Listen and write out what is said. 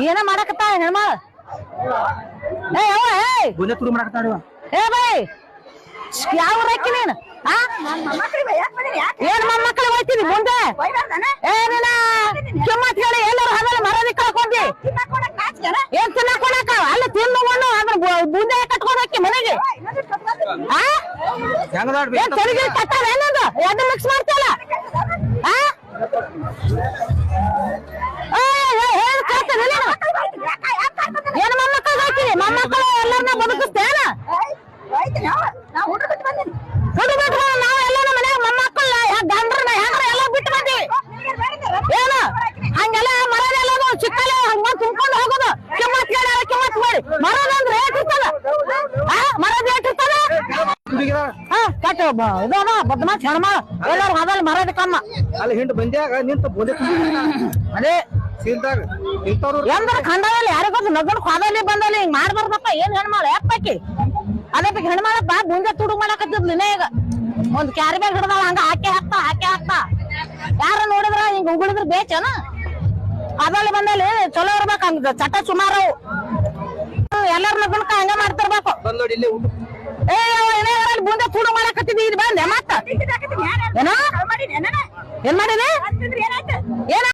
ಏನ ಮಾಡಕತ್ತ ಹೆಣ್ಮ ಬುಂದೆ ತುಡು ಮಾಡಕತ್ತಾಳ ಏ ಬೈ ಯಾವ ಊರಕ್ಕಿ ನೀನ್ ಏನ್ ಮೊಮ್ಮಕ್ಕಳು ಹೋಯ್ತೀನಿ ಮುಂದೆ ಏ ನೀನ ಕಿಮ್ಮತ್ ಹೇಳಿ ಎಲ್ಲರೂ ಹಗಲು ಮರದಿ ಕಳ್ಕೊಂಡಿ ಏನ್ ತಿನ್ನಕೊಳಕ ಅಲ್ಲಿ ತಿಂದುಕೊಂಡು ಅದ್ರ ಬುಂದೆ ಕಟ್ಕೊಂಡು ಹೋಗಿ ಮನೆಗೆ ಏನ್ ತೆರಿಗೆ ಕಟ್ಟಾವ ಏನದು ಎರಡು ಮಿಕ್ಸ್ ಮಾಡ್ತಲ್ಲ ಏನ್ ಮೊಮ್ಮಕ್ಕಳು ಹೋಗ್ತೀನಿ ಮೊಮ್ಮಕ್ಕಳು ಎಲ್ಲರನ್ನ ಬದುಕಿಸ್ತೇನ ಹುಡು ಬಿಟ್ರು ನಾವ್ ಎಲ್ಲ ಮನ್ಯಾಗ ಮೊಮ್ಮಕ್ಕಳ ಗಂಡ್ರನ್ನ ಹೆಂಡ್ರ ಎಲ್ಲ ಬಿಟ್ಟು ಬಂದಿವಿ ಏನು ಹಂಗೆಲ್ಲ ಮರದೆಲ್ಲ ಚಿಕ್ಕಲ್ಲ ಹಂಗ ತುಂಬ್ಕೊಂಡು ಹೋಗೋದು ಕಿಮ್ಮತ್ ಕಿಮ್ಮತ್ ಮಾಡಿ ಮರದಂದ್ರೆ ರೇಟ್ ಇರ್ತದ ಮರದ ರೇಟ್ ಇರ್ತದ ಕಟ್ಟ ಇದಮ್ಮ ಬದ್ಮಾಶ್ ಹೆಣ್ಮ ಎಲ್ಲರೂ ಅದಲ್ಲಿ ಮರದ ಕಮ್ಮ ಅಲ್ಲಿ ಹಿಂಡು ಬಂದ್ಯಾಗ ನಿಂತ ಬೋದೆ ಅದೇ ಸೀಲ್ದಾಗ ಎಂದ್ರ ಖಂಡದಲ್ಲಿ ಯಾರಿಗೊಬ್ಬ ನಗನ್ ಖಾದಲ್ಲಿ ಬಂದಲ್ಲಿ ಹಿಂಗ್ ಮಾಡ್ಬಾರ್ದಪ್ಪ ಏನ್ ಹೆಣ್ಮಾಳ ಯಾಕೆ ಅದೇ ಬಗ್ಗೆ ಹೆಣ್ಮಾಳಪ್ಪ ಬುಂದೆ ತುಡು ಮಾಡಕತ್ತಿದ್ಲಿನ ಈಗ ಒಂದ್ ಕ್ಯಾರಿ ಬ್ಯಾಗ್ ಹಿಡ್ದಾಳ ಹಂಗ ಹಾಕಿ ಹಾಕ್ತಾ ಯಾರ ನೋಡಿದ್ರ ಹಿಂಗ ಉಗುಳಿದ್ರ ಬೇಚನ ಅದ್ರಲ್ಲಿ ಬಂದಲ್ಲಿ ಚಲೋ ಇರ್ಬೇಕ ಹಂಗ ಚಟ ಸುಮಾರು ಎಲ್ಲಾರ ನಗನ್ಕ ಹಂಗ ಮಾಡ್ತಿರ್ಬೇಕು ಏ ಬುಂದೆ ತುಡು ಮಾಡಕತ್ತಿದ್ದಿ ಇದು ಬಂದೆ ಮತ್ತ ಏನ ಏನ್ ಮಾಡಿದಿ ಏನ